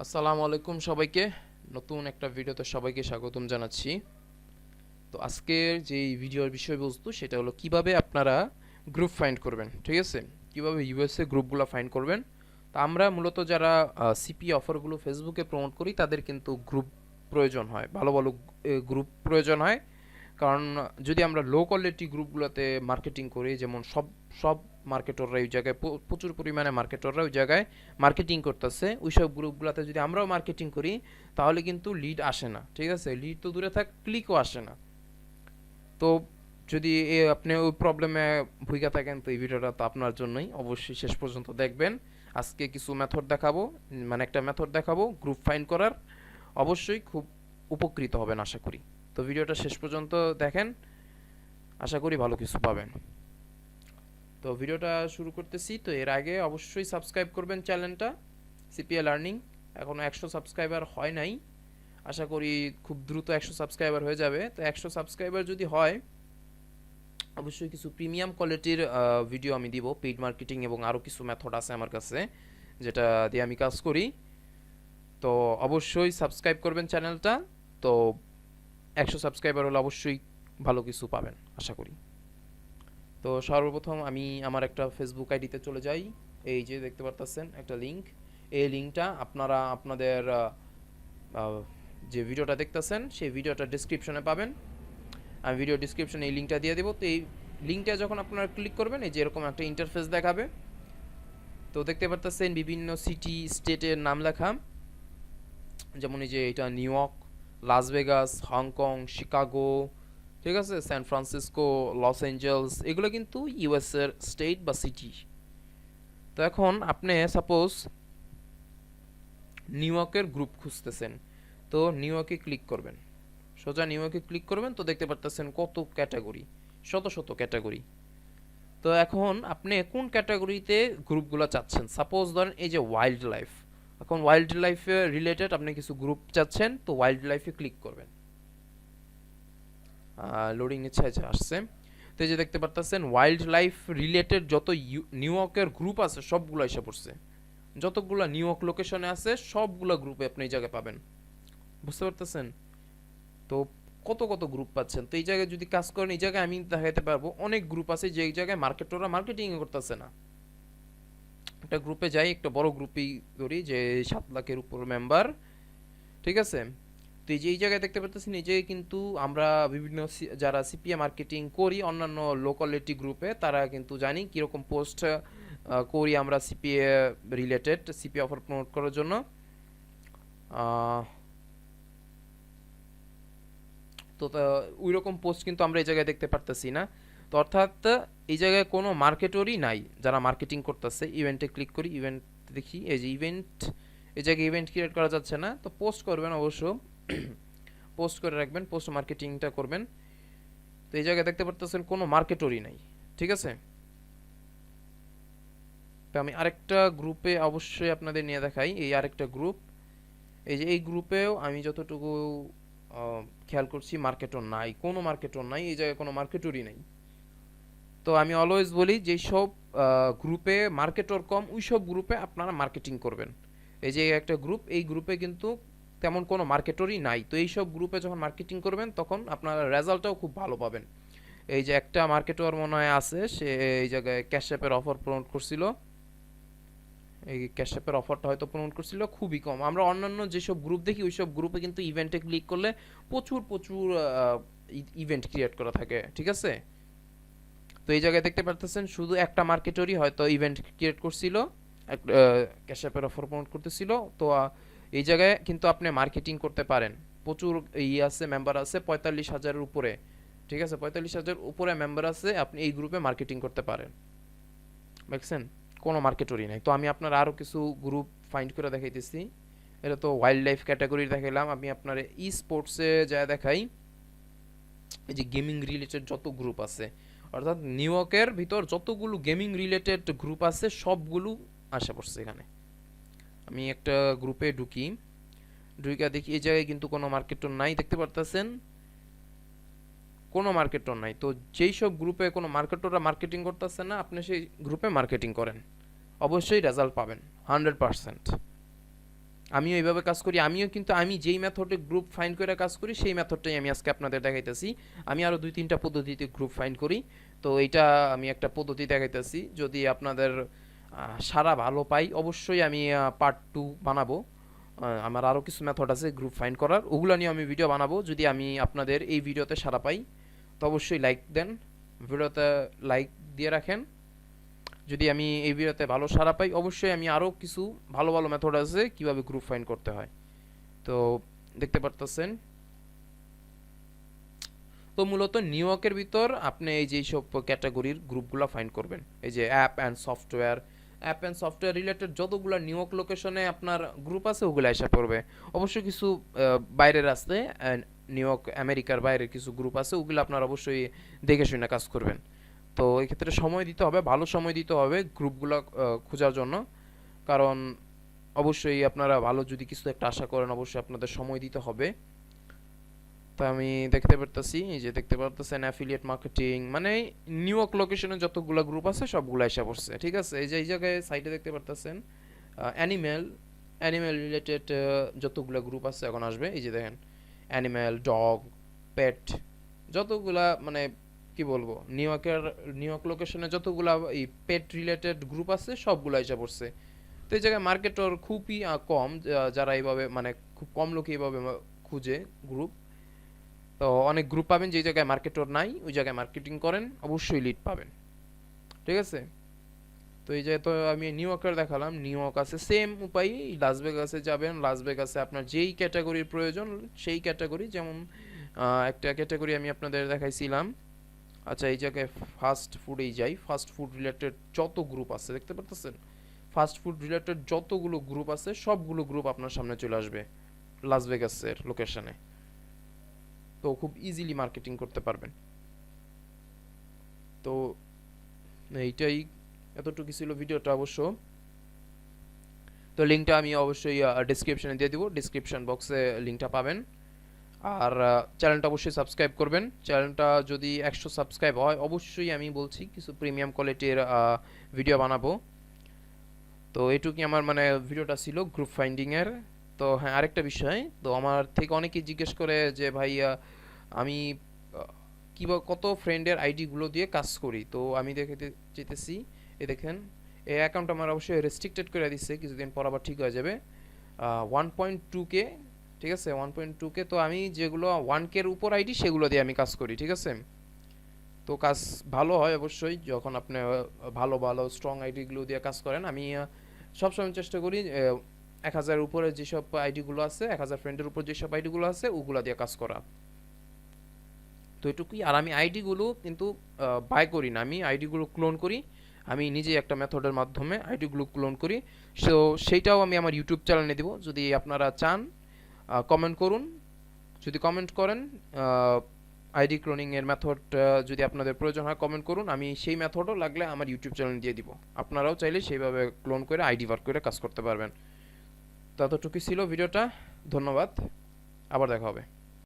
আসসালামু আলাইকুম সবাইকে। নতুন একটা ভিডিওতে সবাইকে স্বাগতম জানাচ্ছি। তো আজকের যে ভিডিওর বিষয়বস্তু সেটা হলো কিভাবে আপনারা গ্রুপ ফাইন্ড করবেন, ঠিক আছে? কিভাবে ইউএসএ গ্রুপগুলো ফাইন্ড করবেন। তো আমরা মূলত যারা সিপি অফারগুলো ফেসবুকে প্রমোট করি তাদের কিন্তু গ্রুপ প্রয়োজন হয়, ভালো ভালো গ্রুপ প্রয়োজন হয়। কারণ যদি আমরা লো কোয়ালিটি গ্রুপগুলোতে মার্কেটিং করি, যেমন সব সব মার্কেটররা ওই জায়গায় প্রচুর পরিমাণে মার্কেটররা ওই জায়গায় মার্কেটিং করতেছে, ওই সব গ্রুপগুলোতে যদি আমরাও মার্কেটিং করি তাহলে কিন্তু লিড আসে না, ঠিক আছে? লিড তো দূরে থাক, ক্লিকও আসে না। তো যদি আপনি ওই প্রবলেমে ভুগা থাকেন তো এই ভিডিওটা তো আপনার জন্যই, অবশ্যই শেষ পর্যন্ত দেখবেন। আজকে কিছু মেথড দেখাবো, মানে একটা মেথড দেখাবো গ্রুপ ফাইন্ড করার। অবশ্যই খুব উপকৃত হবেন আশা করি। তো ভিডিওটা শেষ পর্যন্ত দেখেন, আশা করি ভালো কিছু পাবেন। তো ভিডিওটা শুরু করতেছি। তো এর আগে অবশ্যই সাবস্ক্রাইব করবেন চ্যানেলটা সিপিএ লার্নিং। এখনও 100 সাবস্ক্রাইবার হয় নাই, আশা করি খুব দ্রুত 100 সাবস্ক্রাইবার হয়ে যাবে। তো 100 সাবস্ক্রাইবার যদি হয় অবশ্যই কিছু প্রিমিয়াম কোয়ালিটির ভিডিও আমি দিব, পেইড মার্কেটিং এবং আরও কিছু মেথড আছে আমার কাছে যেটা দিয়ে আমি কাজ করি। তো অবশ্যই সাবস্ক্রাইব করবেন চ্যানেলটা। তো 100 সাবস্ক্রাইবার হলে অবশ্যই ভালো কিছু পাবেন আশা করি। তো সর্বপ্রথম আমি আমার একটা ফেসবুক আইডিতে চলে যাই। এই যে দেখতে পারতেছেন একটা লিঙ্ক, এই লিঙ্কটা আপনারা আপনাদের যে ভিডিওটা দেখতেছেন সেই ভিডিওটা ডিসক্রিপশনে পাবেন। আমি ভিডিও ডিসক্রিপশনে এই লিঙ্কটা দিয়ে দেবো। তো এই লিঙ্কটা যখন আপনারা ক্লিক করবেন এই যে এরকম একটা ইন্টারফেস দেখাবে। তো দেখতে পারতেছেন বিভিন্ন সিটি স্টেটের নাম লেখা, যেমন এই যে এটা New York, Las Vegas, Hong, শিকাগো, ঠিক আছে, সান ফ্রান্সিসকো, লস অ্যাঞ্জেলস, এগুলো কিন্তু ইউএসের স্টেট বা সিটি। তো এখন আপনি সাপোজ নিউ ইয়র্কের গ্রুপ খুঁজতেছেন, তো নিউ ইয়র্কে ক্লিক করবেন, সোজা নিউ ইয়র্কে ক্লিক করবেন। তো দেখতে পারতেছেন কত ক্যাটাগরি, শত শত ক্যাটাগরি। তো এখন আপনি কোন ক্যাটাগরিতে গ্রুপগুলো চাচ্ছেন? সাপোজ ধরেন এই যে ওয়াইল্ড লাইফ, এখন ওয়াইল্ড লাইফে রিলেটেড আপনি কিছু গ্রুপ চাচ্ছেন, তো ওয়াইল্ড লাইফে ক্লিক করবেন। লোডিং নিচ্ছে, আসছে। তো এই যে দেখতে পারতেছেন ওয়াইল্ড লাইফ রিলেটেড যত নিউ ইয়র্কের গ্রুপ আছে সবগুলো এসে পড়ছে। যতগুলো নিউ ইয়র্ক লোকেশনে আছে সবগুলো গ্রুপে আপনি এই জায়গায় পাবেন, বুঝতে পারতেছেন? তো কত কত গ্রুপ পাচ্ছেন। তো এই জায়গায় যদি কাজ করেন এই জায়গায় আমি দেখাতে পারবো অনেক গ্রুপ আছে যে এই জায়গায় মার্কেটররা মার্কেটিং করতেছে না। একটা গ্রুপে যাই, একটা বড় গ্রুপই ধরি যে 7 লাখের উপর মেম্বার, ঠিক আছে? তো এই যে এই জায়গায় দেখতে পাচ্ছেন এই জায়গায় কিন্তু আমরা বিভিন্ন যারা সিপিএ মার্কেটিং করি অন্যান্য লোকালিটি গ্রুপে, তারা কিন্তু জানি কীরকম পোস্ট করি আমরা CPA related, CPA offer promote করার জন্য। তো ওই রকম পোস্ট কিন্তু আমরা এই জায়গায় দেখতে পারতেছি না। তো অর্থাৎ এই জায়গায় কোনো মার্কেটরই নাই যারা মার্কেটিং করতেছে। ইভেন্টে ক্লিক করি, ইভেন্ট দেখি, এই যে ইভেন্ট, এই জায়গায় ইভেন্ট ক্রিয়েট করা যাচ্ছে না। তো পোস্ট করবেন অবশ্য, পোস্ট করে রাখবেন, পোস্ট মার্কেটিংটা করবেন। তো এই জায়গায় দেখতে পারতেছেন কোনো মার্কেটরই নাই, ঠিক আছে? তো আমি আরেকটা গ্রুপে অবশ্যই আপনাদের নিয়ে দেখাই, এই আরেকটা গ্রুপ। এই যে এই গ্রুপেও আমি যতটুকু খেয়াল করছি মার্কেটর নাই, কোনো মার্কেটর নাই, এই জায়গায় কোনো মার্কেটরই নাই। তো আমি অলওয়েজ বলি যে সব গ্রুপে মার্কেটর কম ওই সব গ্রুপে আপনারা মার্কেটিং করবেন। এই যে একটা গ্রুপ, এই গ্রুপে কিন্তু তেমন কোনো মার্কেটরই নাই। তো এই সব গ্রুপে যখন মার্কেটিং করবেন তখন আপনারা রেজাল্টটাও খুব ভালো পাবেন। এই যে একটা মার্কেটর মনে হয় আছে, সে এই জায়গায় ক্যাশ অ্যাপের অফার প্রমোট করছিল, এই ক্যাশ অ্যাপের অফারটা হয়তো প্রমোট করছিল খুবই কম। আমরা অন্যান্য যেসব গ্রুপ দেখি ওই সব গ্রুপে কিন্তু ইভেন্টে ক্লিক করলে প্রচুর প্রচুর ইভেন্ট ক্রিয়েট করা থাকে, ঠিক আছে? তো এই জায়গায় দেখতে পারতেছেন শুধু একটা মার্কেটরই হয়তো ইভেন্ট ক্রিয়েট করছিল, ক্যাশ অ্যাপের অফার প্রমোট করতেছিল। তো এই জায়গায় কিন্তু আপনি মার্কেটিং করতে পারেন, প্রচুর আছে, মেম্বার আছে 45,000-এর উপরে, ঠিক আছে? 45,000 উপরে মেম্বার আছে, আপনি এই গ্রুপে মার্কেটিং করতে পারেন। দেখছেন কোনো মার্কেটরই নাই। তো আমি আপনার আরও কিছু গ্রুপ ফাইন্ড করে দেখাইতেছি। এটা তো ওয়াইল্ড লাইফ ক্যাটাগরি দেখাইলাম, আমি আপনার ই স্পোর্টসে যা দেখাই। এই যে গেমিং রিলেটেড যত গ্রুপ আছে, অর্থাৎ নিউ ইয়র্কের ভিতর যতগুলো গেমিং রিলেটেড গ্রুপ আছে সবগুলো আসা পড়ছে এখানে। আমি একটা গ্রুপে ঢুকি, ঢুকা দেখি এই জায়গায় কিন্তু কোনো মার্কেটর নাই, দেখতে পারতেছেন কোনো মার্কেটর নাই। তো যেই সব গ্রুপে কোনো মার্কেটররা মার্কেটিং করতেছে না, আপনি সেই গ্রুপে মার্কেটিং করেন, অবশ্যই রেজাল্ট পাবেন 100%। আমিও এইভাবে কাজ করি। আমিও কিন্তু আমি যেই মেথডে গ্রুপ ফাইন্ড করে কাজ করি সেই মেথডটাই আমি আজকে আপনাদের দেখাইতেছি। আমি আরও 2-3টা পদ্ধতিতে গ্রুপ ফাইন্ড করি। তো এইটা আমি একটা পদ্ধতি দেখাইতেছি। যদি আপনাদের সারা ভালো পাই অবশ্যই আমি পার্ট 2 বানাবো। আমার আরও কিছু মেথড আছে গ্রুপ ফাইন্ড করার, ওগুলো নিয়ে আমি ভিডিও বানাবো যদি আমি আপনাদের এই ভিডিওতে সারা পাই। তো অবশ্যই লাইক দেন, ভিডিওতে লাইক দিয়ে রাখেন। যদি আমি এই ভিডিওতে ভালো সাড়া পাই অবশ্যই আমি আরও কিছু ভালো ভালো মেথড আছে কিভাবে গ্রুপ ফাইন্ড করতে হয়। তো দেখতে পারতেছেন। তো মূলত নিউইয়র্কের ভিতর আপনি এই যে সব ক্যাটাগরির গ্রুপগুলো ফাইন্ড করবেন, এই যে অ্যাপ অ্যান্ড সফটওয়্যার রিলেটেড যতগুলো নিউইয়র্ক লোকেশনে আপনার গ্রুপ আছে ওগুলো এসে পড়বে। অবশ্যই কিছু বাইরের আছে, নিউইয়র্ক আমেরিকার বাইরের কিছু গ্রুপ আছে, ওগুলো আপনারা অবশ্যই দেখে শুনে কাজ করবেন। তো এই ক্ষেত্রে সময় দিতে হবে, ভালো সময় দিতে হবে গ্রুপগুলো খোঁজার জন্য। কারণ অবশ্যই আপনারা ভালো যদি কিছু একটা আশা করেন অবশ্যই আপনাদের সময় দিতে হবে। তো আমি দেখতে পারতেছি, এই যে দেখতে পারতেছেন অ্যাফিলিয়েট মার্কেটিং, মানে নিউইয়র্ক লোকেশনে যতগুলো গ্রুপ আছে সবগুলো এসে পড়ছে। ঠিক আছে, এই যে এই জায়গায় সাইটে দেখতে পারতেছেন অ্যানিম্যাল অ্যানিম্যাল রিলেটেড যতগুলো গ্রুপ আছে এখন আসবে। এই যে দেখেন অ্যানিম্যাল, ডগ, পেট, যতগুলা মানে কি বলবো নিউইয়র্ক লোকেশনে যতগুলা এই পেট রিলেটেড গ্রুপ আছে সবগুলো এসে পড়ছে। তো এই জায়গায় মার্কেটর খুবই কম, যারা এইভাবে মানে খুব কম লোক এইভাবে খুঁজে গ্রুপ। তো অনেক গ্রুপ পাবেন যে জায়গায় মার্কেটর নাই, ওই জায়গায় মার্কেটিং করেন অবশ্যই লিড পাবেন। ঠিক আছে, তো এই যে তো আমি নিউইয়র্কের দেখালাম, নিউইয়র্ক আছে সেম উপায়। লাস ভেগাসে যাবেন, লাস ভেগাসে আপনার যেই ক্যাটাগরির প্রয়োজন সেই ক্যাটাগরি, যেমন একটা ক্যাটাগরি আমি আপনাদের দেখাইছিলাম। আচ্ছা এই জায়গায় ফাস্ট ফুডেই যাই, ফাস্ট ফুড রিলেটেড যত গ্রুপ আছে দেখতে পারতেছেন, ফাস্ট ফুড রিলেটেড যতগুলো গ্রুপ আছে সবগুলো গ্রুপ আপনার সামনে চলে আসবে লাস ভেগাসের লোকেশনে। তো খুব ইজিলি মার্কেটিং করতে পারবেন। তো এইটাই, এতটুকু ছিল ভিডিওটা অবশ্য। তো লিঙ্কটা আমি অবশ্যই ডেসক্রিপশনে দিয়ে দিব, ডেসক্রিপশন বক্সে লিঙ্কটা পাবেন। আর চ্যানেলটা অবশ্যই সাবস্ক্রাইব করবেন। চ্যানেলটা যদি 100 সাবস্ক্রাইব হয় অবশ্যই আমি বলছি কিছু প্রিমিয়াম কোয়ালিটির ভিডিও বানাবো। তো এইটুকুই আমার মানে ভিডিওটা ছিল গ্রুপ ফাইন্ডিংয়ের। তো হ্যাঁ, আরেকটা বিষয়, তো আমার থেকে অনেকেই জিজ্ঞেস করে যে ভাই আমি কিবা কত ফ্রেন্ডের আইডিগুলো দিয়ে কাজ করি। তো আমি দেখতে চাইতেছি, এ দেখেন এই অ্যাকাউন্ট আমার অবশ্যই রেস্ট্রিক্টেড করে দিচ্ছে, কিছুদিন পর আবার ঠিক হয়ে যাবে। 1.2K, ঠিক আছে 1.2K। তো আমি যেগুলো 1K-র উপর আইডি সেগুলো দিয়ে আমি কাজ করি। ঠিক আছে, তো কাজ ভালো হয় অবশ্যই যখন আপনি ভালো ভালো স্ট্রং আইডিগুলো দিয়ে কাজ করেন। আমি সবসময় চেষ্টা করি 1000 উপরে যেসব আইডিগুলো আছে, 1000 ফ্রেন্ডের উপর যেসব আইডিগুলো আছে ওগুলো দিয়ে কাজ করা। তো এটুকুই। আর আমি আইডিগুলো কিন্তু বাই করি না, আমি আইডিগুলো ক্লোন করি। আমি নিজেই একটা মেথডের মাধ্যমে আইডিগুলো ক্লোন করি। সো সেইটাও আমি আমার ইউটিউব চ্যানেলে দিব, যদি আপনারা চান কমেন্ট করুন। যদি কমেন্ট করেন আইডি ক্লোনিংয়ের মেথড যদি আপনাদের প্রয়োজন হয় কমেন্ট করুন, আমি সেই মেথডও লাগলে আমার ইউটিউব চ্যানেল দিয়ে দিব। আপনারাও চাইলে সেইভাবে ক্লোন করে আইডি বার করে কাজ করতে পারবেন। ততটুকুই ছিল ভিডিওটা, ধন্যবাদ, আবার দেখা হবে।